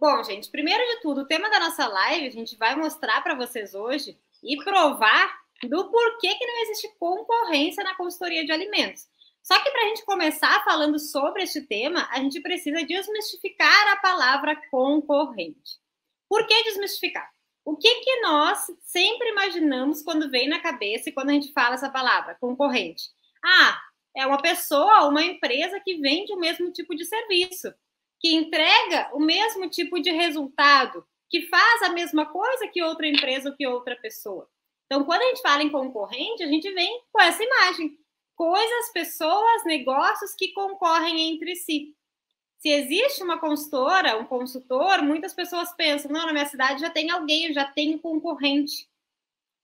Bom, gente, primeiro de tudo, o tema da nossa live, a gente vai mostrar para vocês hoje e provar do porquê que não existe concorrência na consultoria de alimentos. Só que para a gente começar falando sobre este tema, a gente precisa desmistificar a palavra concorrente. Por que desmistificar? O que nós sempre imaginamos quando vem na cabeça e quando a gente fala essa palavra, concorrente? Ah, é uma pessoa, uma empresa que vende o mesmo tipo de serviço, que entrega o mesmo tipo de resultado, que faz a mesma coisa que outra empresa ou que outra pessoa. Então, quando a gente fala em concorrente, a gente vem com essa imagem. Coisas, pessoas, negócios que concorrem entre si. Se existe uma consultora, um consultor, muitas pessoas pensam, não, na minha cidade já tem alguém, eu já tenho concorrente.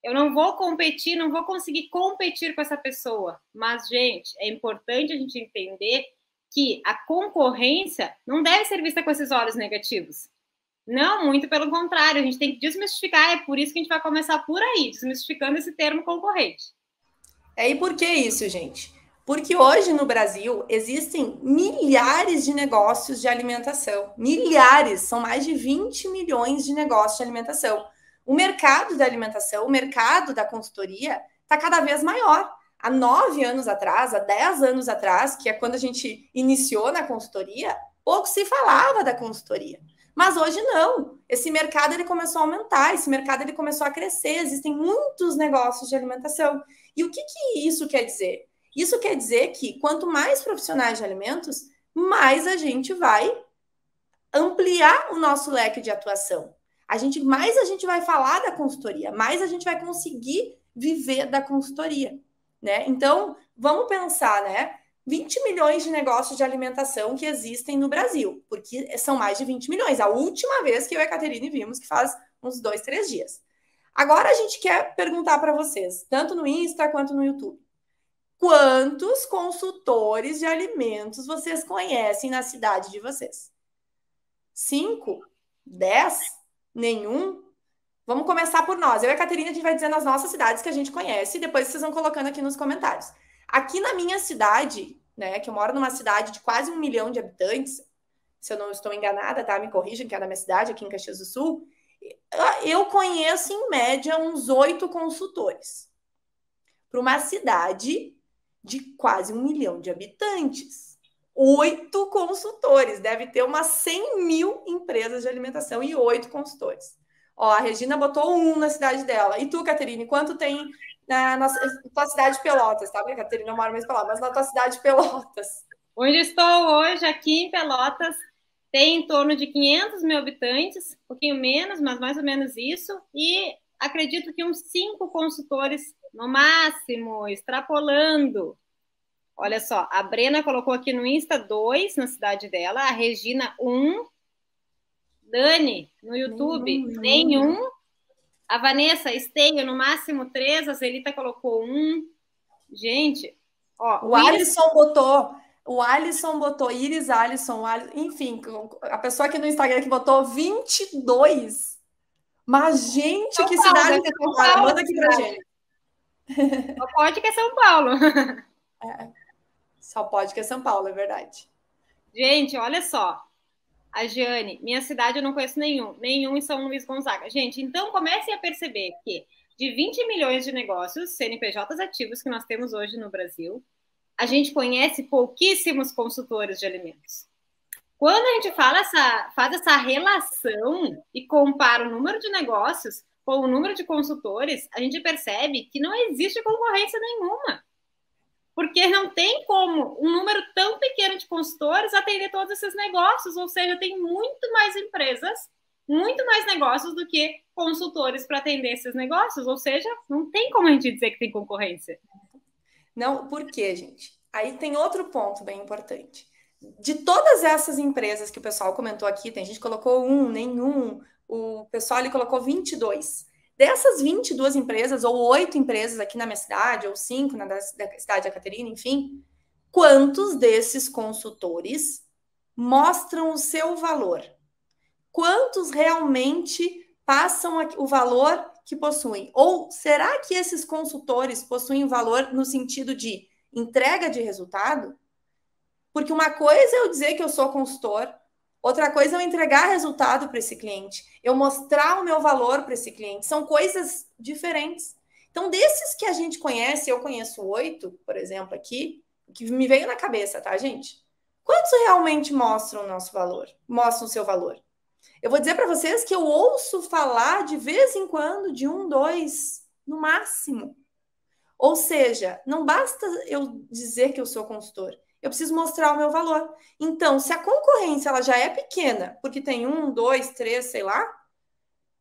Eu não vou competir, não vou conseguir competir com essa pessoa. Mas, gente, é importante a gente entender que a concorrência não deve ser vista com esses olhos negativos. Não, muito pelo contrário, a gente tem que desmistificar, é por isso que a gente vai começar por aí, desmistificando esse termo concorrente. E por que isso, gente? Porque hoje no Brasil existem milhares de negócios de alimentação. Milhares, são mais de 20 milhões de negócios de alimentação. O mercado da alimentação, o mercado da consultoria está cada vez maior. Há 9 anos atrás, há 10 anos atrás, que é quando a gente iniciou na consultoria, pouco se falava da consultoria. Mas hoje não. Esse mercado ele começou a aumentar, esse mercado ele começou a crescer, existem muitos negócios de alimentação. E o que isso quer dizer? Isso quer dizer que quanto mais profissionais de alimentos, mais a gente vai ampliar o nosso leque de atuação. Mais a gente vai falar da consultoria, mais a gente vai conseguir viver da consultoria, né? Então, vamos pensar, né? 20 milhões de negócios de alimentação que existem no Brasil, porque são mais de 20 milhões. A última vez que eu e a Caterine vimos, que faz uns 2, 3 dias. Agora a gente quer perguntar para vocês, tanto no Insta quanto no YouTube, quantos consultores de alimentos vocês conhecem na cidade de vocês? 5? 10? Nenhum? Vamos começar por nós. Eu e a Caterina, a gente vai dizer nas nossas cidades que a gente conhece e depois vocês vão colocando aqui nos comentários. Aqui na minha cidade, né, que eu moro numa cidade de quase 1 milhão de habitantes, se eu não estou enganada, tá? Me corrijam, que é da minha cidade, aqui em Caxias do Sul. Eu conheço, em média, uns 8 consultores. Para uma cidade de quase 1 milhão de habitantes. 8 consultores. Deve ter umas 100 mil empresas de alimentação e 8 consultores. Ó, a Regina botou 1 na cidade dela. E tu, Caterine, quanto tem na tua cidade de Pelotas? Tá? Porque a Caterine não mora mais em Pelotas, mas na tua cidade de Pelotas. Onde estou hoje, aqui em Pelotas, tem em torno de 500 mil habitantes, um pouquinho menos, mas mais ou menos isso. E acredito que uns 5 consultores no máximo, extrapolando. Olha só, a Brena colocou aqui no Insta 2 na cidade dela, a Regina 1, Dani no YouTube nenhum. A Vanessa Esteio no máximo 3, a Zelita colocou 1. Gente, ó, o Alisson botou, Iris Alisson, enfim, a pessoa aqui no Instagram que botou 22. Mas, gente, São que Paulo, cidade que São Paulo, manda aqui pra gente. Só pode que é São Paulo. Só pode que é São Paulo, é verdade. Gente, olha só. A Jane, minha cidade eu não conheço nenhum em São Luís Gonzaga. Gente, então comecem a perceber que de 20 milhões de negócios CNPJs ativos que nós temos hoje no Brasil, a gente conhece pouquíssimos consultores de alimentos. Quando a gente faz essa relação e compara o número de negócios com o número de consultores, a gente percebe que não existe concorrência nenhuma. Porque não tem como um número tão pequeno de consultores atender todos esses negócios, ou seja, tem muito mais empresas, muito mais negócios do que consultores para atender esses negócios, ou seja, não tem como a gente dizer que tem concorrência. Não, por quê, gente? Aí tem outro ponto bem importante. De todas essas empresas que o pessoal comentou aqui, tem gente que colocou 1, nenhum, o pessoal ali colocou 22. Dessas 22 empresas, ou 8 empresas aqui na minha cidade, ou 5 na da cidade da Caterina, enfim, quantos desses consultores mostram o seu valor? Quantos realmente passam o valor que possuem? Ou será que esses consultores possuem o valor no sentido de entrega de resultado? Porque uma coisa é eu dizer que eu sou consultor, Outra coisa é eu entregar resultado para esse cliente, eu mostrar o meu valor para esse cliente. São coisas diferentes. Então, desses que a gente conhece, eu conheço 8, por exemplo, aqui, que me veio na cabeça, tá, gente? Quantos realmente mostram o nosso valor? Mostram o seu valor? Eu vou dizer para vocês que eu ouço falar de vez em quando de 1, 2, no máximo. Ou seja, não basta eu dizer que eu sou consultor, eu preciso mostrar o meu valor. Então, se a concorrência ela já é pequena, porque tem 1, 2, 3, sei lá,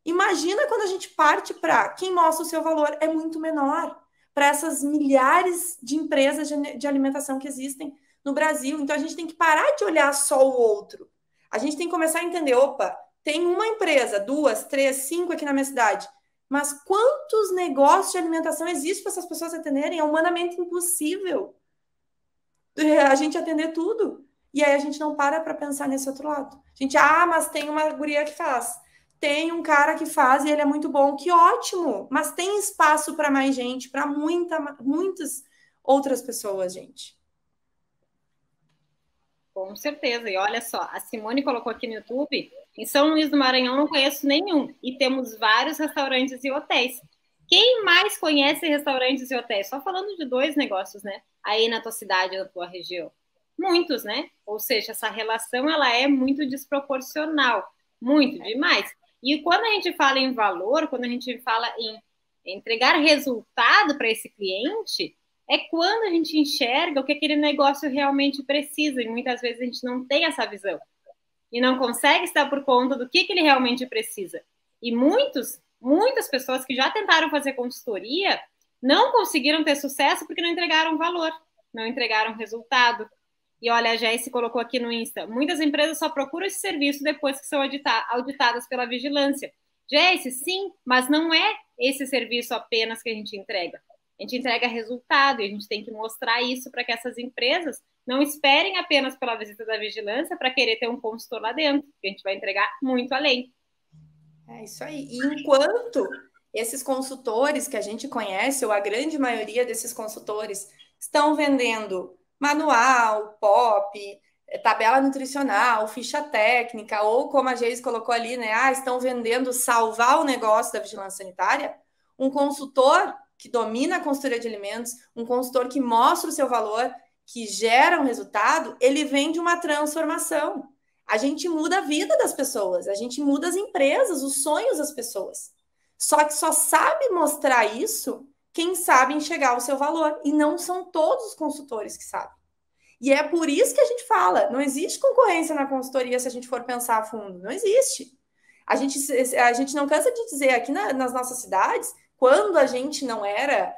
imagina quando a gente parte para quem mostra o seu valor é muito menor para essas milhares de empresas de alimentação que existem no Brasil. Então, a gente tem que parar de olhar só o outro. A gente tem que começar a entender, opa, tem uma empresa, 2, 3, 5 aqui na minha cidade. Mas quantos negócios de alimentação existem para essas pessoas atenderem? É humanamente impossível a gente atender tudo. E aí a gente não para pensar nesse outro lado. A gente, mas tem uma guria que faz. Tem um cara que faz e ele é muito bom. Que ótimo! Mas tem espaço para mais gente, para muitas outras pessoas, gente. Com certeza. E olha só, a Simone colocou aqui no YouTube, em São Luís do Maranhão não conheço nenhum. E temos vários restaurantes e hotéis. Quem mais conhece restaurantes e hotéis? Só falando de 2 negócios, né? Aí na tua cidade, na tua região. Muitos, né? Ou seja, essa relação ela é muito desproporcional. Muito, demais. E quando a gente fala em valor, quando a gente fala em entregar resultado para esse cliente, é quando a gente enxerga o que aquele negócio realmente precisa. E muitas vezes a gente não tem essa visão. E não consegue estar por conta do que ele realmente precisa. E muitas pessoas que já tentaram fazer consultoria não conseguiram ter sucesso porque não entregaram valor, não entregaram resultado. E olha, a Jéssica colocou aqui no Insta, muitas empresas só procuram esse serviço depois que são auditadas pela vigilância. Jéssica, sim, mas não é esse serviço apenas que a gente entrega. A gente entrega resultado e a gente tem que mostrar isso para que essas empresas não esperem apenas pela visita da vigilância para querer ter um consultor lá dentro, que a gente vai entregar muito além. É isso aí. E enquanto esses consultores que a gente conhece, ou a grande maioria desses consultores, estão vendendo manual, POP, tabela nutricional, ficha técnica, ou como a Geise colocou ali, né? Estão vendendo salvar o negócio da vigilância sanitária, um consultor que domina a consultoria de alimentos, um consultor que mostra o seu valor, que gera um resultado, ele vende uma transformação. A gente muda a vida das pessoas, a gente muda as empresas, os sonhos das pessoas. Só que só sabe mostrar isso quem sabe enxergar o seu valor. E não são todos os consultores que sabem. E é por isso que a gente fala, não existe concorrência na consultoria se a gente for pensar a fundo. Não existe. A gente não cansa de dizer aqui nas nossas cidades, quando a gente não era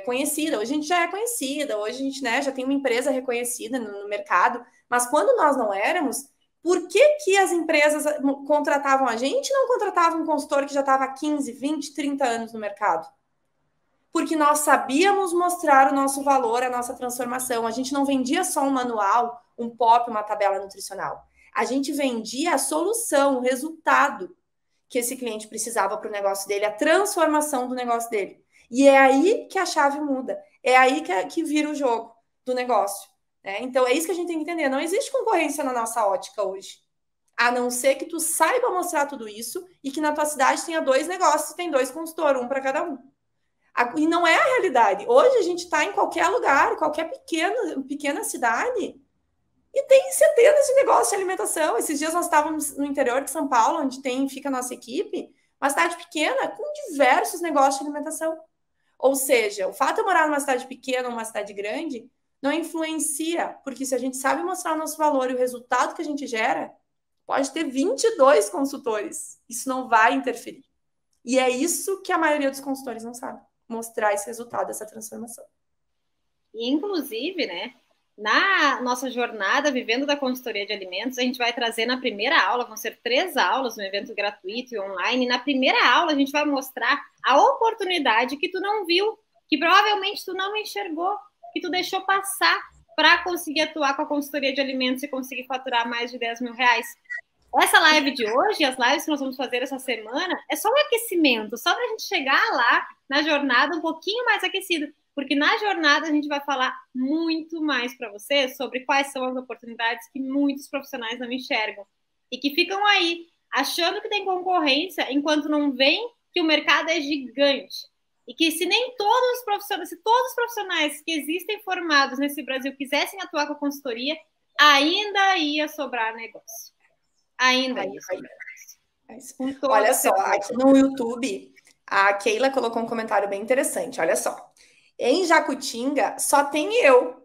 conhecida, hoje a gente já é conhecida, hoje a gente, né, já tem uma empresa reconhecida no mercado, mas quando nós não éramos, por que as empresas contratavam a gente e não contratavam um consultor que já estava há 15, 20, 30 anos no mercado? Porque nós sabíamos mostrar o nosso valor, a nossa transformação. A gente não vendia só um manual, um POP, uma tabela nutricional. A gente vendia a solução, o resultado que esse cliente precisava para o negócio dele, a transformação do negócio dele. E é aí que a chave muda. É aí que vira o jogo do negócio. Né? Então, é isso que a gente tem que entender. Não existe concorrência na nossa ótica hoje. A não ser que tu saiba mostrar tudo isso e que na tua cidade tenha 2 negócios, tem 2 consultores, um para cada um. E não é a realidade. Hoje a gente está em qualquer lugar, qualquer pequena cidade, e tem centenas de negócios de alimentação. Esses dias nós estávamos no interior de São Paulo, onde fica a nossa equipe, uma cidade pequena com diversos negócios de alimentação. Ou seja, o fato de eu morar numa cidade pequena ou uma cidade grande não influencia, porque se a gente sabe mostrar o nosso valor e o resultado que a gente gera, pode ter 22 consultores. Isso não vai interferir. E é isso que a maioria dos consultores não sabe, mostrar esse resultado, essa transformação. E, inclusive, né, na nossa jornada Vivendo da Consultoria de Alimentos, a gente vai trazer na primeira aula, vão ser 3 aulas, um evento gratuito e online, e na primeira aula a gente vai mostrar a oportunidade que tu não viu, que provavelmente tu não enxergou, que tu deixou passar para conseguir atuar com a consultoria de alimentos e conseguir faturar mais de 10 mil reais. Essa live de hoje, as lives que nós vamos fazer essa semana, é só um aquecimento, só para a gente chegar lá na jornada um pouquinho mais aquecido, porque na jornada a gente vai falar muito mais para você sobre quais são as oportunidades que muitos profissionais não enxergam. e que ficam aí achando que tem concorrência, enquanto não veem que o mercado é gigante. E que se nem todos os profissionais, se todos os profissionais que existem formados nesse Brasil quisessem atuar com a consultoria, ainda ia sobrar negócio. Ainda ia sobrar negócio. Olha só, aqui no YouTube, a Keila colocou um comentário bem interessante. Olha só. Em Jacutinga, só tem eu.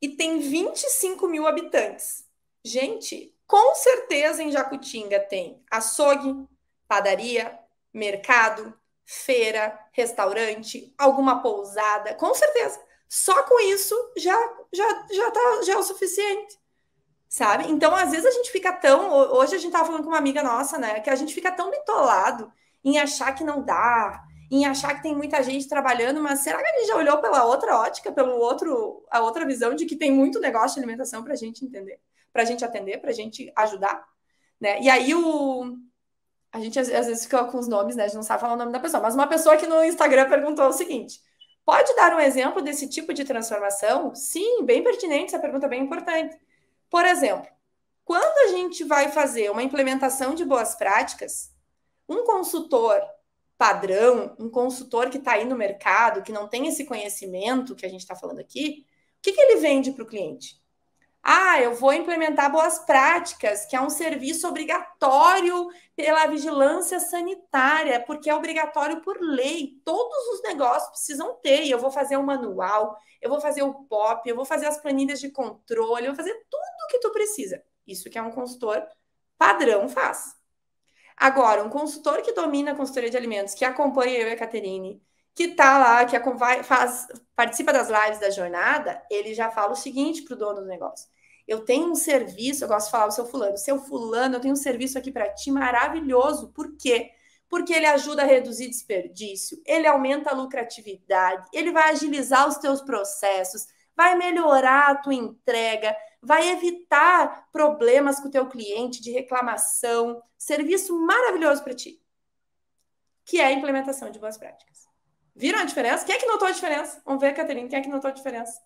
E tem 25 mil habitantes. Gente, com certeza em Jacutinga tem açougue, padaria, mercado, feira, restaurante, alguma pousada, com certeza. Só com isso já é o suficiente, sabe? Então, às vezes a gente fica tão... Hoje a gente estava falando com uma amiga nossa, né? Que a gente fica tão bitolado em achar que não dá, em achar que tem muita gente trabalhando, mas será que a gente já olhou pela outra ótica, a outra visão de que tem muito negócio de alimentação para a gente entender, para a gente atender, para a gente ajudar, né? E aí a gente às vezes fica com os nomes, né? A gente não sabe falar o nome da pessoa, mas uma pessoa aqui no Instagram perguntou o seguinte: pode dar um exemplo desse tipo de transformação? Sim, bem pertinente, essa pergunta é bem importante. Por exemplo, quando a gente vai fazer uma implementação de boas práticas, um consultor padrão, um consultor que está aí no mercado, que não tem esse conhecimento que a gente está falando aqui, o que ele vende para o cliente? Ah, eu vou implementar boas práticas, que é um serviço obrigatório pela vigilância sanitária, porque é obrigatório por lei. Todos os negócios precisam ter. E eu vou fazer um manual, eu vou fazer o POP, eu vou fazer as planilhas de controle, eu vou fazer tudo que tu precisa. Isso que é um consultor padrão faz. Agora, um consultor que domina a consultoria de alimentos, que acompanha eu e a Caterine, que está lá, que participa das lives da jornada, ele já fala o seguinte para o dono do negócio: eu tenho um serviço, eu gosto de falar o seu fulano, eu tenho um serviço aqui para ti maravilhoso. Por quê? Porque ele ajuda a reduzir desperdício, ele aumenta a lucratividade, ele vai agilizar os teus processos, vai melhorar a tua entrega, vai evitar problemas com o teu cliente de reclamação. Serviço maravilhoso para ti, que é a implementação de boas práticas. Viram a diferença? Quem é que notou a diferença? Vamos ver, Caterine, quem é que notou a diferença?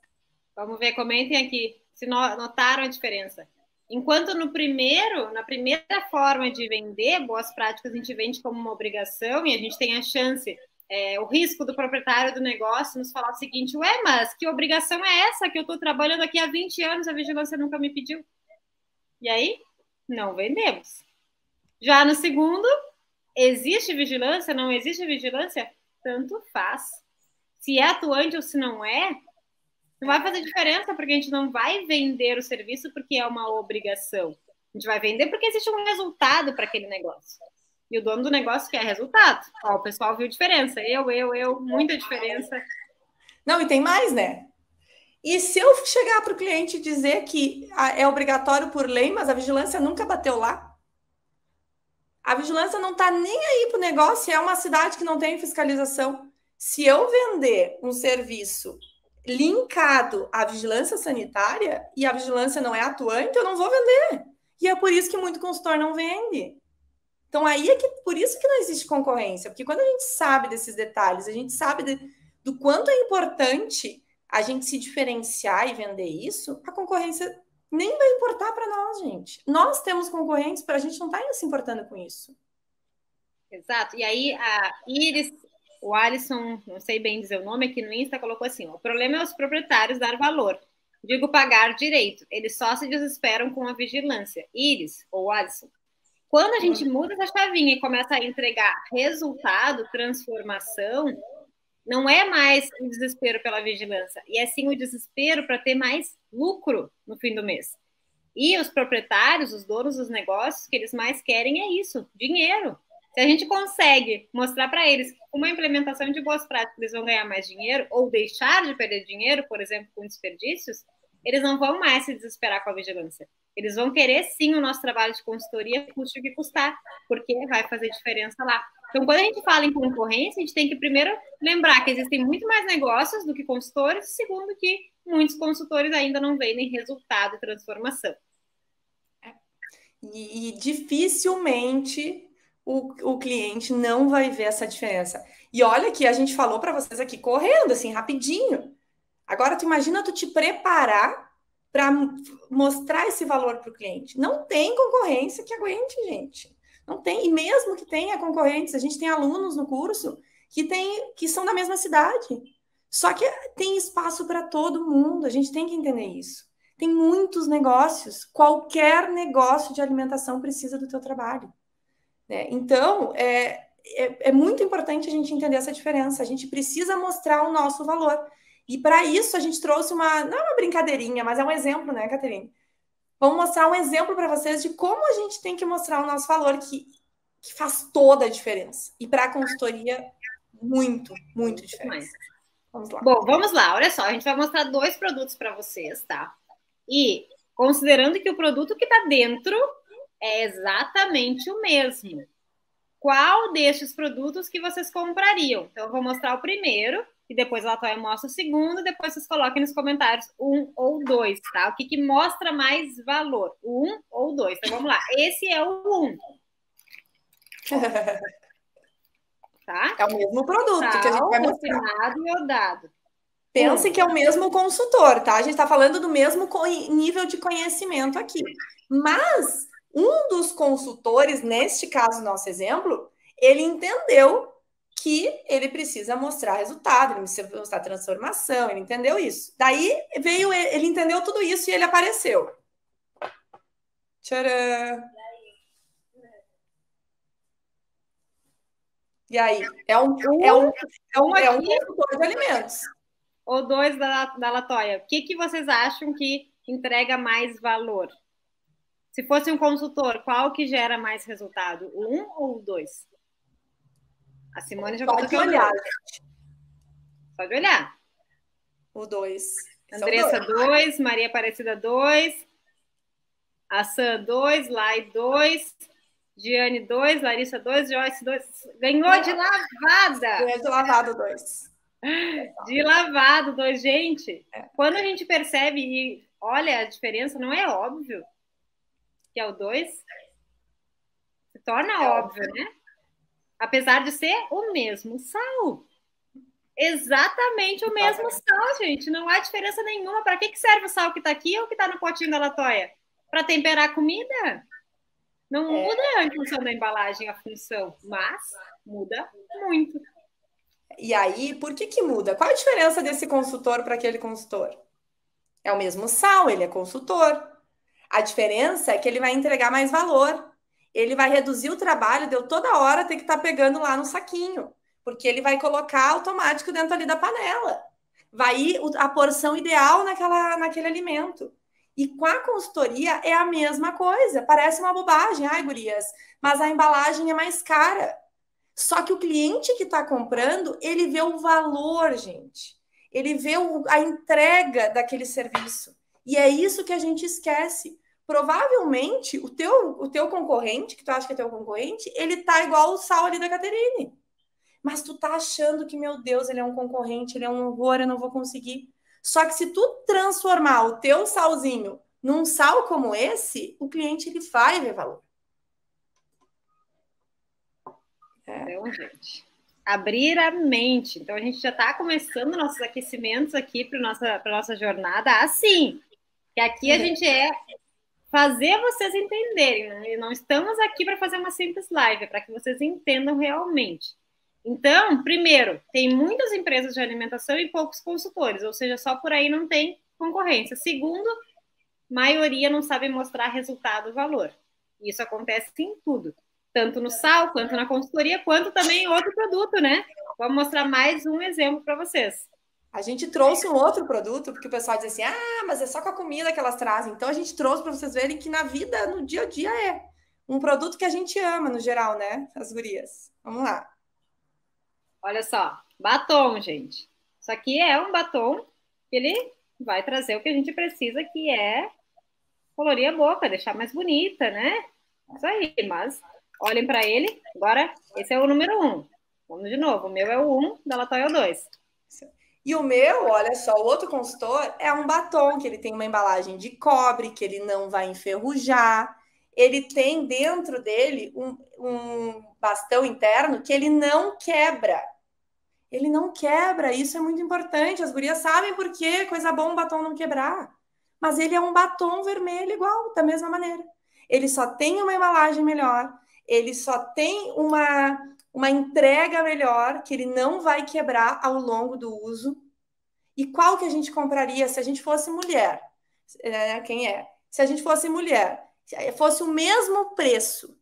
Vamos ver, comentem aqui se notaram a diferença. Enquanto na primeira forma de vender boas práticas, a gente vende como uma obrigação e a gente tem a chance, o risco do proprietário do negócio nos falar o seguinte: ué, mas que obrigação é essa que eu estou trabalhando aqui há 20 anos, a vigilância nunca me pediu? E aí, não vendemos. Já no segundo, existe vigilância, não existe vigilância? Tanto faz. Se é atuante ou se não é, não vai fazer diferença, porque a gente não vai vender o serviço porque é uma obrigação. A gente vai vender porque existe um resultado para aquele negócio. E o dono do negócio quer resultado. Ó, o pessoal viu diferença. Muita diferença. Não, e tem mais, né? E se eu chegar para o cliente e dizer que é obrigatório por lei, mas a vigilância nunca bateu lá? A vigilância não está nem aí para o negócio, é uma cidade que não tem fiscalização. Se eu vender um serviço linkado à vigilância sanitária e a vigilância não é atuante, eu não vou vender. E é por isso que muito consultor não vende. Então, aí é que por isso que não existe concorrência, porque quando a gente sabe desses detalhes, a gente sabe do quanto é importante a gente se diferenciar e vender isso, a concorrência nem vai importar para nós, gente. Nós temos concorrentes, para a gente não estar se importando com isso. Exato. E aí, a Iris, o Alisson, não sei bem dizer o nome, aqui no Insta colocou assim: o problema é os proprietários dar valor. Digo, pagar direito. Eles só se desesperam com a vigilância. Iris, ou Alisson, quando a gente muda essa chavinha e começa a entregar resultado, transformação, não é mais o desespero pela vigilância, e é sim o desespero para ter mais lucro no fim do mês. E os proprietários, os donos dos negócios, que eles mais querem é isso, dinheiro. Se a gente consegue mostrar para eles que com uma implementação de boas práticas eles vão ganhar mais dinheiro ou deixar de perder dinheiro, por exemplo, com desperdícios, eles não vão mais se desesperar com a vigilância. Eles vão querer, sim, o nosso trabalho de consultoria, custe o que custar, porque vai fazer diferença lá. Então, quando a gente fala em concorrência, a gente tem que, primeiro, lembrar que existem muito mais negócios do que consultores, e segundo, que muitos consultores ainda não vendem resultado e transformação. E dificilmente o cliente não vai ver essa diferença. E olha que a gente falou para vocês aqui correndo, assim, rapidinho. Agora, tu imagina tu te preparar para mostrar esse valor para o cliente. Não tem concorrência que aguente, gente. Não tem. E mesmo que tenha concorrentes, a gente tem alunos no curso que são da mesma cidade. Só que tem espaço para todo mundo. A gente tem que entender isso. Tem muitos negócios. Qualquer negócio de alimentação precisa do teu trabalho. Né? Então, é muito importante a gente entender essa diferença. A gente precisa mostrar o nosso valor. E para isso a gente trouxe não é uma brincadeirinha, mas é um exemplo, né, Caterine? Vamos mostrar um exemplo para vocês de como a gente tem que mostrar o nosso valor, que faz toda a diferença. E para a consultoria, muito, muito diferença. Vamos lá. Bom, vamos lá. Olha só, a gente vai mostrar 2 produtos para vocês, tá? E considerando que o produto que está dentro é exatamente o mesmo, qual destes produtos que vocês comprariam? Então, eu vou mostrar o primeiro, e depois a Latoya mostra o segundo, depois vocês coloquem nos comentários 1 ou 2, tá? O que mostra mais valor, o 1 ou 2. Então, vamos lá. Esse é o 1. Tá? É o mesmo produto que a gente vai mostrar. Refinado e iodado. Pensem que é o mesmo consultor, tá? A gente está falando do mesmo nível de conhecimento aqui. Mas um dos consultores, neste caso, nosso exemplo, ele entendeu que ele precisa mostrar resultado, ele precisa mostrar transformação, ele entendeu isso. Daí ele entendeu tudo isso e ele apareceu. Tcharam! E aí? É um consultor de alimentos. Ou 2 da Latoya. O que vocês acham que entrega mais valor? Se fosse um consultor, qual que gera mais resultado? O 1 ou o 2? A Simone já botou aqui. Pode olhar, gente. Pode olhar. O 2. Andressa 2, Maria Aparecida 2, a Sam 2, Lai 2, Giane 2, Larissa 2, Joyce 2. Ganhou de lavada! Ganhou de lavado 2. De lavado 2, gente. Quando a gente percebe e olha a diferença, não é óbvio que é o 2? Se torna óbvio, né? Apesar de ser o mesmo sal. Exatamente o mesmo sal, gente. Não há diferença nenhuma. Para que serve o sal que está aqui ou que está no potinho da Latoya? Para temperar a comida? Não muda em função da embalagem a função, mas muda muito. E aí, por que muda? Qual a diferença desse consultor para aquele consultor? É o mesmo sal, ele é consultor. A diferença é que ele vai entregar mais valor. Ele vai reduzir o trabalho de eu toda hora ter que estar pegando lá no saquinho, porque ele vai colocar automático dentro ali da panela. Vai ir a porção ideal naquele alimento. E com a consultoria é a mesma coisa. Parece uma bobagem, ai, gurias, mas a embalagem é mais cara. Só que o cliente que está comprando, ele vê o valor, gente. Ele vê a entrega daquele serviço. E é isso que a gente esquece. Provavelmente, o teu concorrente, que tu acha que é teu concorrente, ele tá igual o sal ali da Caterine. Mas tu tá achando que, meu Deus, ele é um concorrente, ele é um horror, eu não vou conseguir. Só que se tu transformar o teu salzinho num sal como esse, o cliente ele vai ver valor. Então, gente, abrir a mente. Então, a gente já está começando nossos aquecimentos aqui para nossa jornada assim. Que aqui a gente fazer vocês entenderem, né? Não estamos aqui para fazer uma simples live, é para que vocês entendam realmente. Então, primeiro, tem muitas empresas de alimentação e poucos consultores, ou seja, só por aí não tem concorrência. Segundo, maioria não sabe mostrar resultado, valor. Isso acontece em tudo, tanto no sal, quanto na consultoria, quanto também em outro produto, né? Vou mostrar mais um exemplo para vocês. A gente trouxe um outro produto, porque o pessoal diz assim, mas é só com a comida que elas trazem. Então, a gente trouxe para vocês verem que na vida, no dia a dia, é um produto que a gente ama, no geral, né? As gurias. Vamos lá. Olha só, batom, gente. Isso aqui é um batom que ele vai trazer o que a gente precisa, que é colorir a boca, deixar mais bonita, né? Isso aí, mas olhem para ele. Agora, esse é o número 1. Vamos de novo. O meu é o 1, da Latoya é o 2. E o meu, olha só, o outro consultor é um batom, que ele tem uma embalagem de cobre, que ele não vai enferrujar. Ele tem dentro dele um bastão interno que ele não quebra. Ele não quebra, isso é muito importante. As gurias sabem por que coisa boa um batom não quebrar. mas ele é um batom vermelho igual, da mesma maneira. Ele só tem uma embalagem melhor, ele só tem uma entrega melhor, que ele não vai quebrar ao longo do uso. E qual que a gente compraria se a gente fosse mulher? Quem é? Se a gente fosse mulher, fosse o mesmo preço,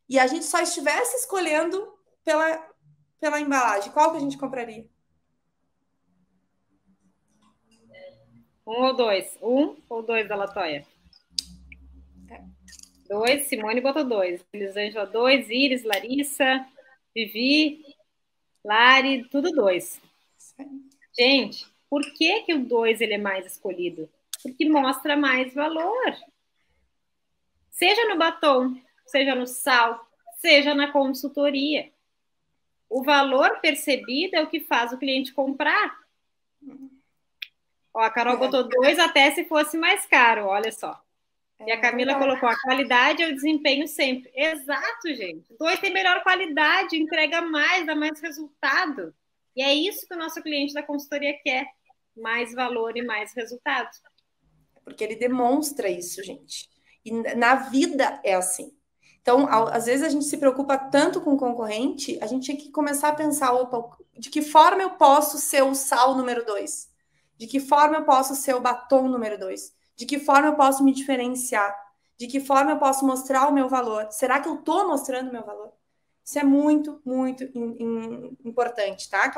e a gente só estivesse escolhendo pela embalagem, qual que a gente compraria? Um ou dois? Um ou dois da Latoya? Dois, Simone botou dois. Elisângela, dois. Iris, Larissa, Vivi, Lari, tudo dois. Gente, por que que o dois ele é mais escolhido? Porque mostra mais valor. Seja no batom, seja no sal, seja na consultoria. O valor percebido é o que faz o cliente comprar. Ó, a Carol botou dois até se fosse mais caro, olha só. E a Camila colocou a qualidade e o desempenho sempre. Exato, gente. Dois tem melhor qualidade, entrega mais, dá mais resultado. E é isso que o nosso cliente da consultoria quer. Mais valor e mais resultado. Porque ele demonstra isso, gente. E na vida é assim. Então, às vezes a gente se preocupa tanto com o concorrente, a gente tinha que começar a pensar, opa, de que forma eu posso ser o sal número 2? De que forma eu posso ser o batom número 2? De que forma eu posso me diferenciar? De que forma eu posso mostrar o meu valor? Será que eu estou mostrando o meu valor? Isso é muito, muito importante, tá?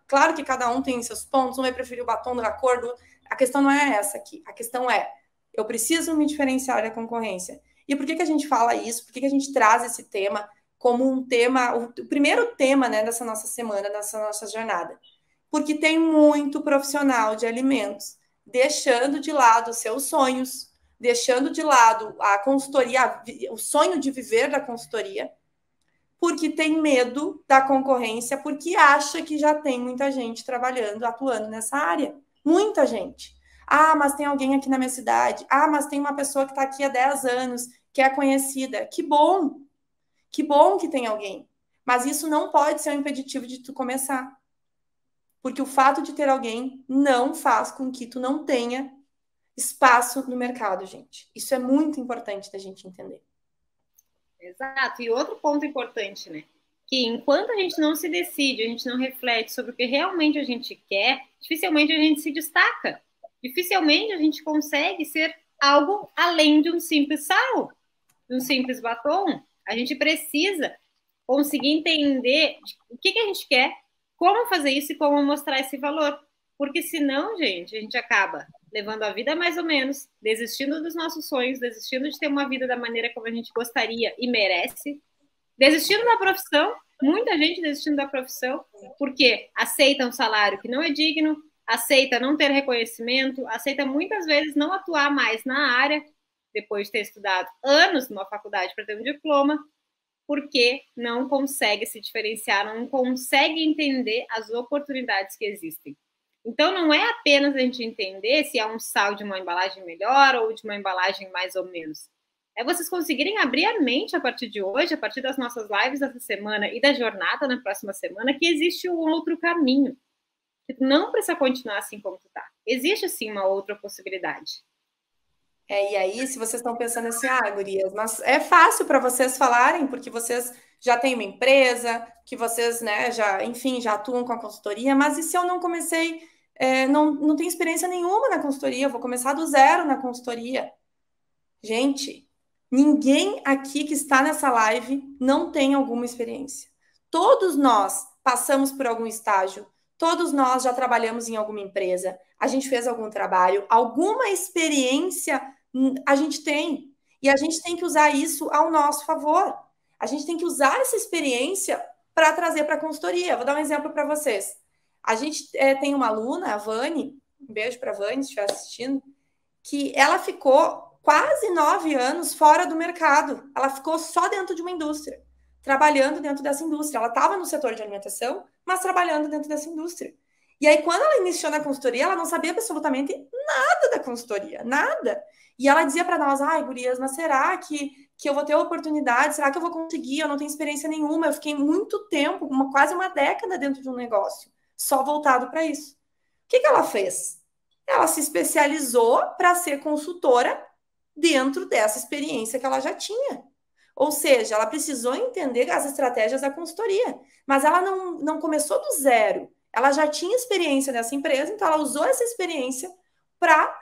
Claro que cada um tem seus pontos, um vai preferir o batom da cor do... A questão não é essa aqui. A questão é, eu preciso me diferenciar da concorrência. E por que a gente fala isso? Por que a gente traz esse tema como um tema, o primeiro tema, né, dessa nossa semana, dessa nossa jornada? Porque tem muito profissional de alimentos deixando de lado os seus sonhos, deixando de lado a consultoria, o sonho de viver da consultoria, porque tem medo da concorrência, porque acha que já tem muita gente trabalhando, atuando nessa área. Muita gente. Ah, mas tem alguém aqui na minha cidade. Ah, mas tem uma pessoa que está aqui há 10 anos, que é conhecida. Que bom! Que bom que tem alguém. Mas isso não pode ser um impeditivo de tu começar. Porque o fato de ter alguém não faz com que tu não tenha espaço no mercado, gente. Isso é muito importante da gente entender. Exato. E outro ponto importante, né? Que enquanto a gente não se decide, a gente não reflete sobre o que realmente a gente quer, dificilmente a gente se destaca. Dificilmente a gente consegue ser algo além de um simples sal, de um simples batom. A gente precisa conseguir entender o que a gente quer, como fazer isso e como mostrar esse valor. Porque senão, gente, a gente acaba levando a vida mais ou menos, desistindo dos nossos sonhos, desistindo de ter uma vida da maneira como a gente gostaria e merece, desistindo da profissão, muita gente desistindo da profissão, porque aceita um salário que não é digno, aceita não ter reconhecimento, aceita muitas vezes não atuar mais na área, depois de ter estudado anos numa faculdade para ter um diploma, porque não consegue se diferenciar, não consegue entender as oportunidades que existem. Então, não é apenas a gente entender se é um sal de uma embalagem melhor ou de uma embalagem mais ou menos. É vocês conseguirem abrir a mente a partir de hoje, a partir das nossas lives dessa semana e da jornada na próxima semana, que existe um outro caminho. Que não precisa continuar assim como tu tá. Existe, sim, uma outra possibilidade. E aí, se vocês estão pensando assim, gurias, mas é fácil para vocês falarem, porque vocês já têm uma empresa, que vocês, né, enfim, já atuam com a consultoria, mas e se eu não comecei, não tenho experiência nenhuma na consultoria, eu vou começar do zero na consultoria? Gente, ninguém aqui que está nessa live não tem alguma experiência. Todos nós passamos por algum estágio, todos nós já trabalhamos em alguma empresa, a gente fez algum trabalho, alguma experiência a gente tem. E a gente tem que usar isso ao nosso favor. A gente tem que usar essa experiência para trazer para a consultoria. Vou dar um exemplo para vocês. A gente tem uma aluna, a Vani, um beijo para a Vani, se estiver assistindo, que ela ficou quase 9 anos fora do mercado. Ela ficou só dentro de uma indústria, trabalhando dentro dessa indústria. Ela estava no setor de alimentação, mas trabalhando dentro dessa indústria. E aí, quando ela iniciou na consultoria, ela não sabia absolutamente nada da consultoria, nada. E ela dizia para nós, gurias, mas será que eu vou ter oportunidade? Será que eu vou conseguir? Eu não tenho experiência nenhuma. Eu fiquei muito tempo, quase uma década dentro de um negócio, só voltado para isso. O que ela fez? ela se especializou para ser consultora dentro dessa experiência que ela já tinha. Ou seja, ela precisou entender as estratégias da consultoria, mas ela não começou do zero. Ela já tinha experiência nessa empresa, então ela usou essa experiência para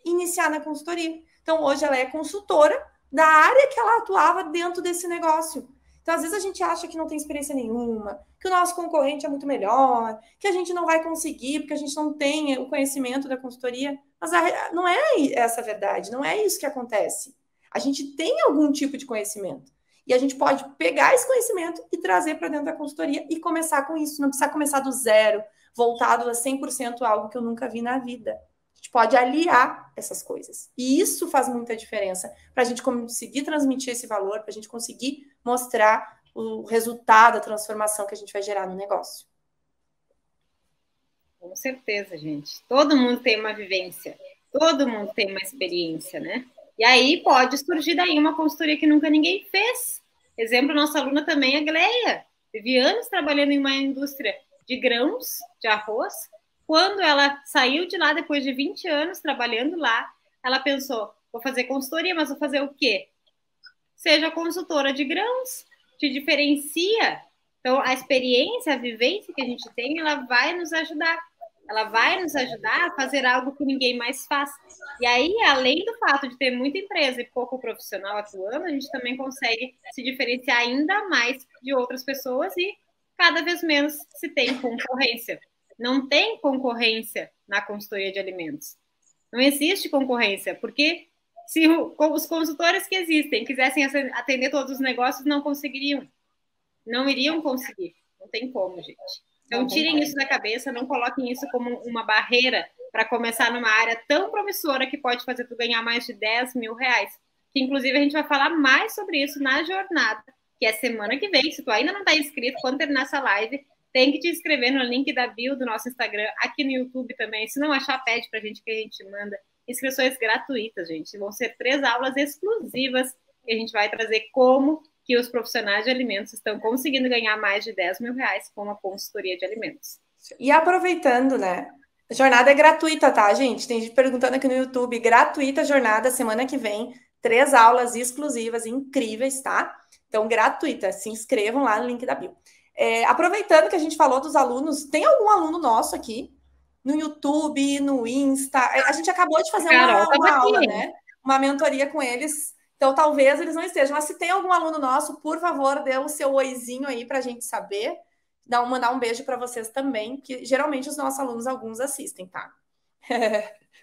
iniciar na consultoria. Então, hoje ela é consultora da área que ela atuava dentro desse negócio. Então, às vezes a gente acha que não tem experiência nenhuma, que o nosso concorrente é muito melhor, que a gente não vai conseguir porque a gente não tem o conhecimento da consultoria. Mas não é essa a verdade, não é isso que acontece. A gente tem algum tipo de conhecimento. E a gente pode pegar esse conhecimento e trazer para dentro da consultoria e começar com isso. Não precisa começar do zero, voltado a 100% algo que eu nunca vi na vida. A gente pode aliar essas coisas. E isso faz muita diferença para a gente conseguir transmitir esse valor, para a gente conseguir mostrar o resultado, a transformação que a gente vai gerar no negócio. Com certeza, gente. Todo mundo tem uma vivência, todo mundo tem uma experiência, né? E aí pode surgir daí uma consultoria que nunca ninguém fez. Exemplo, nossa aluna também, a Gleia. Teve anos trabalhando em uma indústria de grãos, de arroz. Quando ela saiu de lá, depois de 20 anos trabalhando lá, ela pensou, vou fazer consultoria, mas vou fazer o quê? Seja consultora de grãos, te diferencia. Então, a experiência, a vivência que a gente tem, ela vai nos ajudar. Ela vai nos ajudar a fazer algo que ninguém mais faz. E aí, além do fato de ter muita empresa e pouco profissional atuando, a gente também consegue se diferenciar ainda mais de outras pessoas e cada vez menos se tem concorrência. Não tem concorrência na consultoria de alimentos. Não existe concorrência, porque se os consultores que existem quisessem atender todos os negócios, não conseguiriam. Não iriam conseguir. Não tem como, gente. Então, tirem isso da cabeça, não coloquem isso como uma barreira para começar numa área tão promissora que pode fazer tu ganhar mais de 10 mil reais. Que, inclusive, a gente vai falar mais sobre isso na jornada, que é semana que vem. Se tu ainda não está inscrito, quando terminar essa live, tem que te inscrever no link da bio do nosso Instagram, aqui no YouTube também. Se não achar, pede para a gente que a gente manda. Inscrições gratuitas, gente. Vão ser 3 aulas exclusivas que a gente vai trazer como que os profissionais de alimentos estão conseguindo ganhar mais de 10 mil reais com a consultoria de alimentos. E aproveitando, né? A jornada é gratuita, tá, gente? Tem gente perguntando aqui no YouTube, gratuita a jornada, semana que vem, 3 aulas exclusivas, incríveis, tá? Então, gratuita, se inscrevam lá no link da bio. Aproveitando que a gente falou dos alunos, tem algum aluno nosso aqui no YouTube, no Insta? A gente acabou de fazer uma aula, né? Uma mentoria com eles. Então, talvez eles não estejam. Mas se tem algum aluno nosso, por favor, dê o seu oizinho aí para a gente saber. Mandar um beijo para vocês também, que geralmente os nossos alunos, alguns assistem, tá?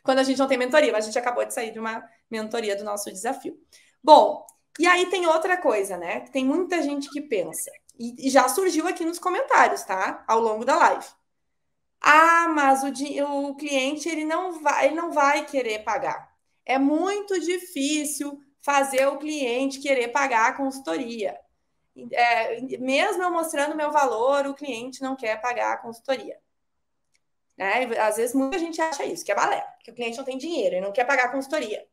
Quando a gente não tem mentoria, mas a gente acabou de sair de uma mentoria do nosso desafio. Bom, e aí tem outra coisa, né? Tem muita gente que pensa, e já surgiu aqui nos comentários, tá? Ao longo da live. Ah, mas o cliente ele não vai querer pagar. É muito difícil fazer o cliente querer pagar a consultoria. Mesmo eu mostrando meu valor, o cliente não quer pagar a consultoria. Às vezes muita gente acha isso, que é balela, que o cliente não tem dinheiro, ele não quer pagar a consultoria.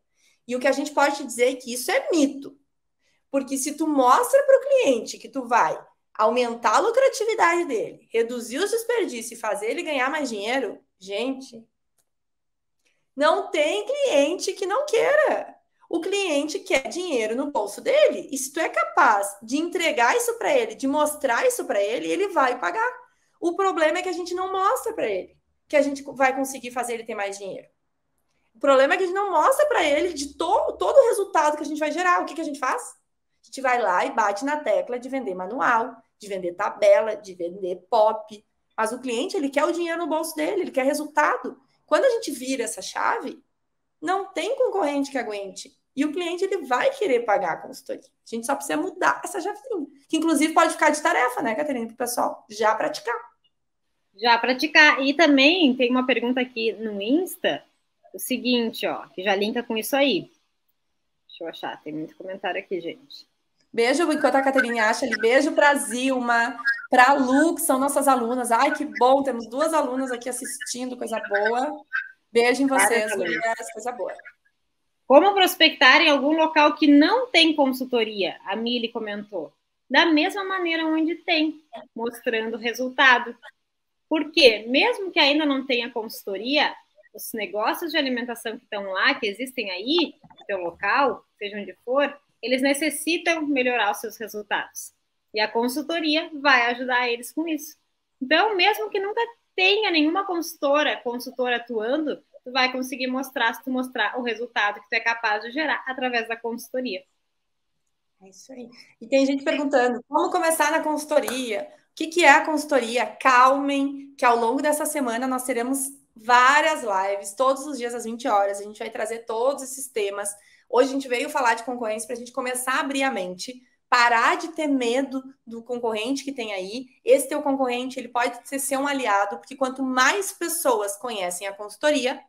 E o que a gente pode te dizer é que isso é mito. Porque se tu mostra para o cliente que tu vai aumentar a lucratividade dele, reduzir os desperdícios e fazer ele ganhar mais dinheiro, gente, não tem cliente que não queira. O cliente quer dinheiro no bolso dele. E se tu é capaz de entregar isso para ele, de mostrar isso para ele, ele vai pagar. O problema é que a gente não mostra para ele que a gente vai conseguir fazer ele ter mais dinheiro. O problema é que a gente não mostra para ele de todo o resultado que a gente vai gerar. O que a gente faz? A gente vai lá e bate na tecla de vender manual, de vender tabela, de vender POP. Mas o cliente, ele quer o dinheiro no bolso dele, ele quer resultado. Quando a gente vira essa chave, não tem concorrente que aguente. E o cliente, ele vai querer pagar a consultoria. A gente só precisa mudar essa chavinha. Que, inclusive, pode ficar de tarefa, né, Catarina, para o pessoal já praticar. Já praticar. E também tem uma pergunta aqui no Insta, o seguinte, ó, que já linka com isso aí. Deixa eu achar, tem muito comentário aqui, gente. Beijo, enquanto a Catarina acha ali. Beijo para a Zilma, para a Lu, que são nossas alunas. Ai, que bom, temos 2 alunas aqui assistindo, coisa boa. Beijo em vocês, mulheres, coisa boa. Como prospectar em algum local que não tem consultoria? A Mili comentou. Da mesma maneira onde tem, mostrando resultado. Porque, mesmo que ainda não tenha consultoria, os negócios de alimentação que estão lá, que existem aí, no teu local, seja onde for, eles necessitam melhorar os seus resultados. E a consultoria vai ajudar eles com isso. Então, mesmo que nunca tenha nenhuma consultora atuando, tu vai conseguir mostrar, se tu mostrar o resultado que tu é capaz de gerar através da consultoria. É isso aí. E tem gente perguntando, como começar na consultoria? O que é a consultoria? Calmem, que ao longo dessa semana nós teremos várias lives, todos os dias às 20 horas. A gente vai trazer todos esses temas. Hoje a gente veio falar de concorrência para a gente começar a abrir a mente, parar de ter medo do concorrente que tem aí. Esse teu concorrente, ele pode ser um aliado, porque quanto mais pessoas conhecem a consultoria,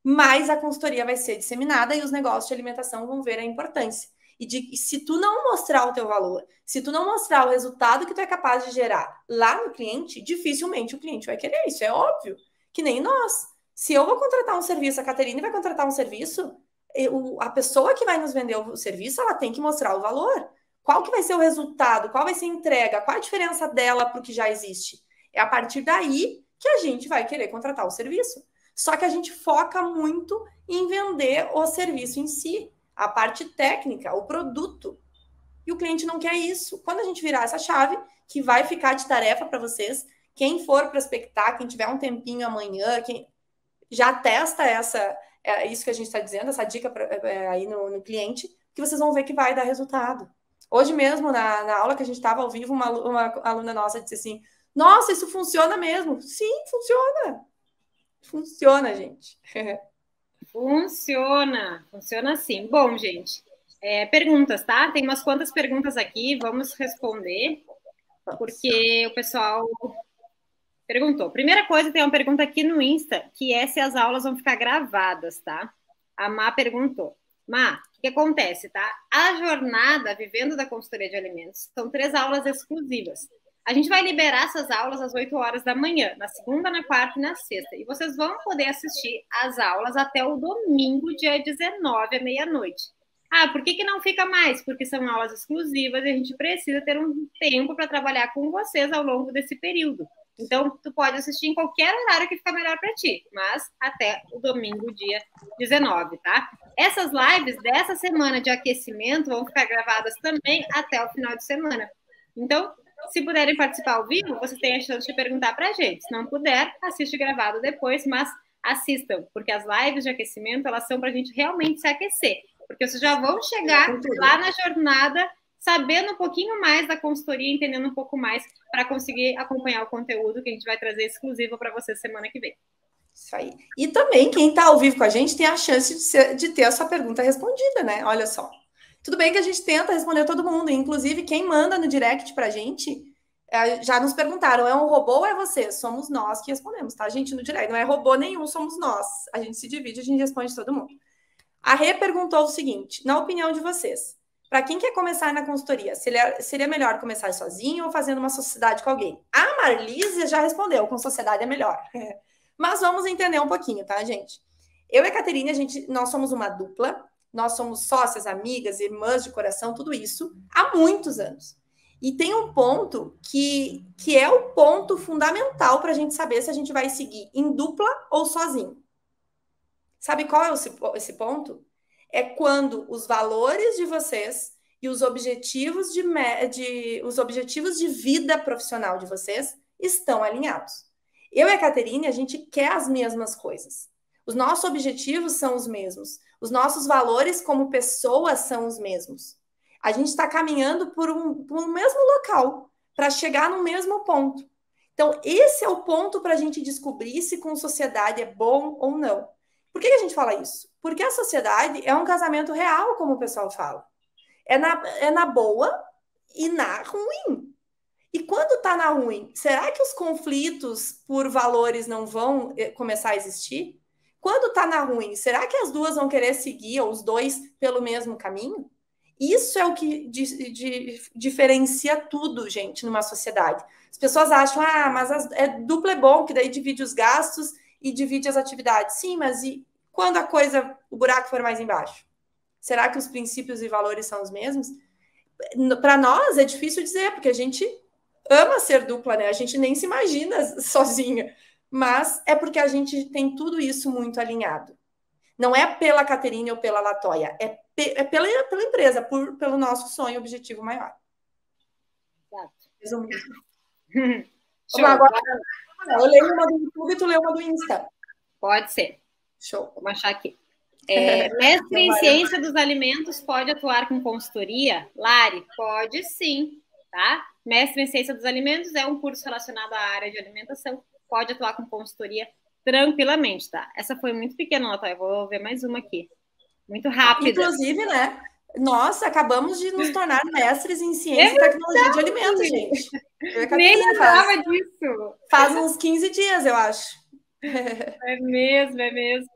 mais a consultoria vai ser disseminada e os negócios de alimentação vão ver a importância. E se tu não mostrar o teu valor, se tu não mostrar o resultado que tu é capaz de gerar lá no cliente, dificilmente o cliente vai querer. Isso é óbvio, que nem nós. Se eu vou contratar um serviço, a Caterine vai contratar um serviço, a pessoa que vai nos vender o serviço, ela tem que mostrar o valor. Qual que vai ser o resultado? Qual vai ser a entrega? Qual a diferença dela para o que já existe? É a partir daí que a gente vai querer contratar o serviço. Só que a gente foca muito em vender o serviço em si, a parte técnica, o produto. E o cliente não quer isso. Quando a gente virar essa chave, que vai ficar de tarefa para vocês, quem for prospectar, quem tiver um tempinho amanhã, quem já testa isso que a gente está dizendo, essa dica aí no cliente, que vocês vão ver que vai dar resultado. Hoje mesmo, na aula que a gente estava ao vivo, uma aluna nossa disse assim, nossa, isso funciona mesmo. Sim, funciona. Funciona, gente. Funciona sim. Bom, gente, perguntas, tá? Tem umas quantas perguntas aqui, vamos responder, porque o pessoal perguntou. Primeira coisa, tem uma pergunta aqui no Insta, que é se as aulas vão ficar gravadas, tá? A Má perguntou. Má, o que acontece, tá? A jornada Vivendo da Consultoria de Alimentos são 3 aulas exclusivas. A gente vai liberar essas aulas às 8 horas da manhã, na segunda, na quarta e na sexta. E vocês vão poder assistir as aulas até o domingo, dia 19, à meia-noite. Ah, por que não fica mais? Porque são aulas exclusivas e a gente precisa ter um tempo para trabalhar com vocês ao longo desse período. Então, tu pode assistir em qualquer horário que fica melhor para ti, mas até o domingo, dia 19, tá? Essas lives dessa semana de aquecimento vão ficar gravadas também até o final de semana. Então, se puderem participar ao vivo, vocês têm a chance de perguntar para a gente. Se não puder, assiste gravado depois, mas assistam, porque as lives de aquecimento, elas são para a gente realmente se aquecer. Porque vocês já vão chegar lá na jornada sabendo um pouquinho mais da consultoria, entendendo um pouco mais para conseguir acompanhar o conteúdo que a gente vai trazer exclusivo para vocês semana que vem. Isso aí. E também, quem está ao vivo com a gente tem a chance de ter a sua pergunta respondida, né? Olha só. Tudo bem que a gente tenta responder todo mundo, inclusive quem manda no direct para a gente, já nos perguntaram, é um robô ou é você? Somos nós que respondemos, tá, gente? No direct, não é robô nenhum, somos nós. A gente se divide, a gente responde todo mundo. A Rê perguntou o seguinte, na opinião de vocês, para quem quer começar na consultoria, seria melhor começar sozinho ou fazendo uma sociedade com alguém? A Marlise já respondeu, com sociedade é melhor. Mas vamos entender um pouquinho, tá, gente? Eu e a Caterine, nós somos uma dupla, nós somos sócias, amigas, irmãs de coração, tudo isso há muitos anos. E tem um ponto que é o ponto fundamental para a gente saber se a gente vai seguir em dupla ou sozinho. Sabe qual é esse ponto? É quando os valores de vocês e os objetivos os objetivos de vida profissional de vocês estão alinhados. Eu e a Caterine, a gente quer as mesmas coisas. Os nossos objetivos são os mesmos. Os nossos valores como pessoas são os mesmos. A gente está caminhando por um mesmo local para chegar no mesmo ponto. Então, esse é o ponto para a gente descobrir se com sociedade é bom ou não. Por que a gente fala isso? Porque a sociedade é um casamento real, como o pessoal fala. É na boa e na ruim. E quando tá na ruim, será que os conflitos por valores não vão começar a existir? Quando tá na ruim, será que as duas vão querer seguir, ou os dois, pelo mesmo caminho? Isso é o que diferencia tudo, gente, numa sociedade. As pessoas acham, mas duplo é bom, que daí divide os gastos e divide as atividades. Sim, mas e quando o buraco for mais embaixo? Será que os princípios e valores são os mesmos? Para nós é difícil dizer, porque a gente ama ser dupla, né? A gente nem se imagina sozinha. mas é porque a gente tem tudo isso muito alinhado. Não é pela Caterine ou pela Latoya, é pela empresa, pelo nosso sonho e objetivo maior. Exato. Resumindo. Show. Agora, eu leio uma do YouTube e tu lê uma do Insta. Pode ser. Show. Vou achar aqui. Mestre em ciência dos alimentos pode atuar com consultoria? Lari, pode sim, tá? Mestre em ciência dos alimentos é um curso relacionado à área de alimentação, pode atuar com consultoria tranquilamente, tá? Essa foi muito pequena, Natália, eu vou ver mais uma aqui. Muito rápida. Inclusive, né? Nós acabamos de nos tornar mestres em ciência e tecnologia de alimentos, gente. Nem lembrava disso. Faz uns 15 dias, eu acho. É mesmo, é mesmo.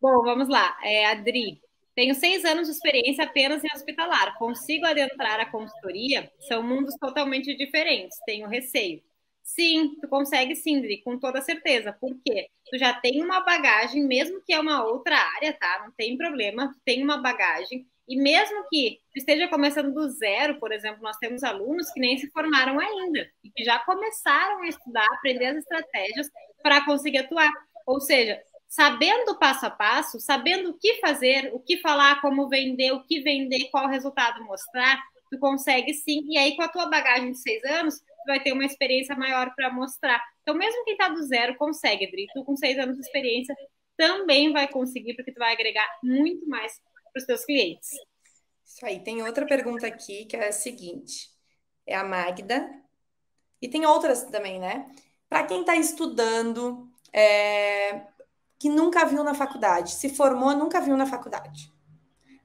Bom, vamos lá. Adri, tenho 6 anos de experiência apenas em hospitalar. Consigo adentrar a consultoria? São mundos totalmente diferentes. Tenho receio. Sim, tu consegue sim, Adri, com toda certeza. Por quê? Tu já tem uma bagagem, mesmo que é uma outra área, tá? Não tem problema, tu tem uma bagagem. E mesmo que tu esteja começando do zero, por exemplo, nós temos alunos que nem se formaram ainda e que já começaram a estudar, aprender as estratégias para conseguir atuar. Ou seja, sabendo o passo a passo, sabendo o que fazer, o que falar, como vender, o que vender, qual resultado mostrar, tu consegue sim. E aí, com a tua bagagem de 6 anos, tu vai ter uma experiência maior para mostrar. Então, mesmo quem está do zero consegue, Adri. Tu com 6 anos de experiência também vai conseguir, porque tu vai agregar muito mais para os teus clientes. Isso aí. Tem outra pergunta aqui que é a seguinte. É a Magda. E tem outras também, né? Para quem está estudando, que nunca viu na faculdade, se formou, nunca viu na faculdade.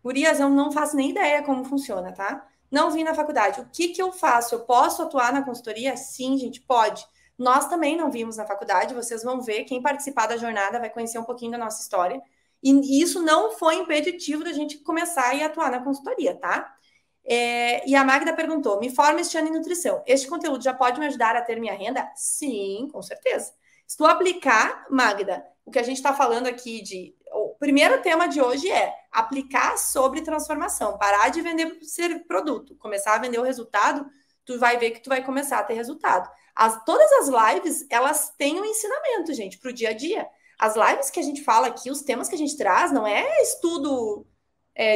Gurias, eu não faço nem ideia como funciona, tá? Não vi na faculdade. O que eu faço? Eu posso atuar na consultoria? Sim, gente, pode. Nós também não vimos na faculdade, vocês vão ver, quem participar da jornada vai conhecer um pouquinho da nossa história. E isso não foi impeditivo da gente começar e atuar na consultoria, tá? E a Magda perguntou, me formo este ano em nutrição. Este conteúdo já pode me ajudar a ter minha renda? Sim, com certeza. Se tu aplicar, Magda, o que a gente está falando aqui o primeiro tema de hoje é aplicar sobre transformação, parar de vender produto, começar a vender o resultado, tu vai ver que tu vai começar a ter resultado. Todas as lives, elas têm um ensinamento, gente, para o dia a dia. As lives que a gente fala aqui, os temas que a gente traz, não é estudo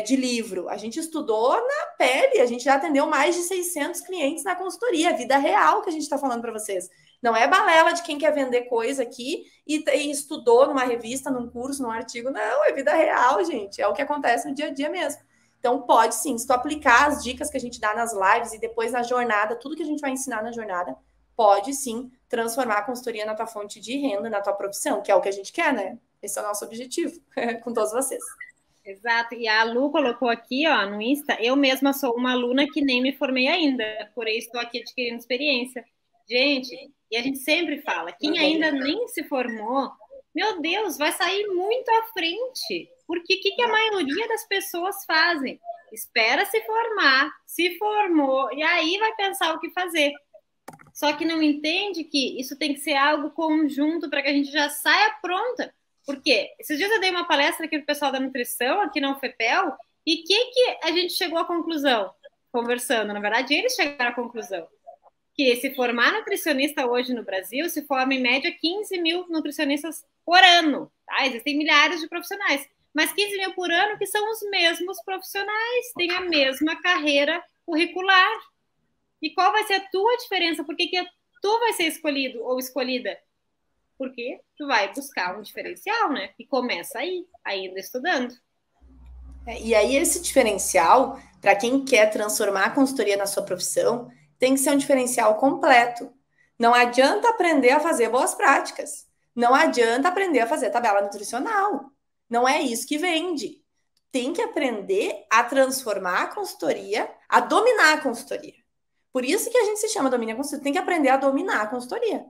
de livro. A gente estudou na pele, a gente já atendeu mais de 600 clientes na consultoria, vida real que a gente está falando para vocês. Não é balela de quem quer vender coisa aqui e estudou numa revista, num curso, num artigo. Não, é vida real, gente. É o que acontece no dia a dia mesmo. Então, pode sim, se tu aplicar as dicas que a gente dá nas lives e depois na jornada, tudo que a gente vai ensinar na jornada, pode sim transformar a consultoria na tua fonte de renda, na tua profissão, que é o que a gente quer, né? Esse é o nosso objetivo com todos vocês. Exato, e a Lu colocou aqui, ó, no Insta, eu mesma sou uma aluna que nem me formei ainda, porém estou aqui adquirindo experiência. Gente, e a gente sempre fala, quem ainda nem se formou, meu Deus, vai sair muito à frente, porque o que a maioria das pessoas fazem? Espera se formar, se formou, e aí vai pensar o que fazer. Só que não entende que isso tem que ser algo conjunto para que a gente já saia pronta. Por quê? Esses dias eu dei uma palestra aqui para o pessoal da nutrição, aqui na UFPEL, e que a gente chegou à conclusão, conversando, na verdade, eles chegaram à conclusão, que se formar nutricionista hoje no Brasil, se forma em média 15 mil nutricionistas por ano, tá? Existem milhares de profissionais, mas 15 mil por ano que são os mesmos profissionais, têm a mesma carreira curricular. E qual vai ser a tua diferença? Por que tu vai ser escolhido ou escolhida? Porque tu vai buscar um diferencial, né? E começa aí, ainda estudando. E aí, esse diferencial, para quem quer transformar a consultoria na sua profissão, tem que ser um diferencial completo. Não adianta aprender a fazer boas práticas. Não adianta aprender a fazer tabela nutricional. Não é isso que vende. Tem que aprender a transformar a consultoria, a dominar a consultoria. Por isso que a gente se chama domínio a consultoria. Tem que aprender a dominar a consultoria.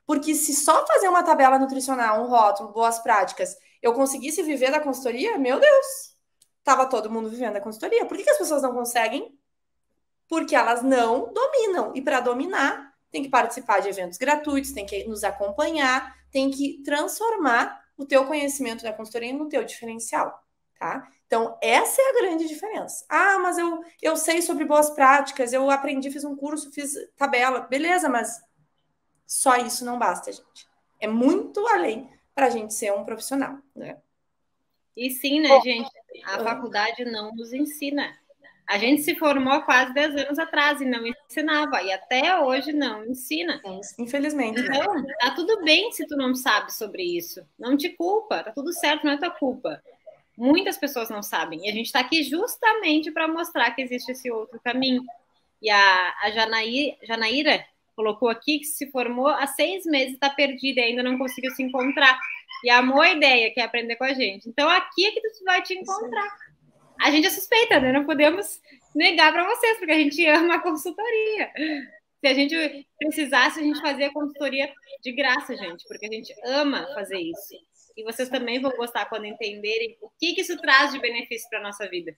Porque se só fazer uma tabela nutricional, um rótulo, boas práticas, eu conseguisse viver da consultoria, meu Deus, tava todo mundo vivendo da consultoria. Por que as pessoas não conseguem? Porque elas não dominam. E para dominar, tem que participar de eventos gratuitos, tem que nos acompanhar, tem que transformar o teu conhecimento da consultoria no teu diferencial, tá? Então, essa é a grande diferença. Ah, mas eu sei sobre boas práticas, eu aprendi, fiz um curso, fiz tabela. Beleza, mas só isso não basta, gente. É muito além para a gente ser um profissional, né? E sim, né, gente? A faculdade não nos ensina. A gente se formou há quase 10 anos atrás e não ensinava, e até hoje não ensina. Infelizmente. Então, tá tudo bem se tu não sabe sobre isso. Não te culpa, tá tudo certo, não é tua culpa. Muitas pessoas não sabem, e a gente está aqui justamente para mostrar que existe esse outro caminho. E a Janaíra colocou aqui que se formou há 6 meses, está perdida e ainda não conseguiu se encontrar. E amou a ideia, que é aprender com a gente. Então, aqui é que tu vai te encontrar. A gente é suspeita, né? Não podemos negar para vocês, porque a gente ama a consultoria. Se a gente precisasse, a gente fazia consultoria de graça, gente, porque a gente ama fazer isso. E vocês também vão gostar quando entenderem o que isso traz de benefício para a nossa vida.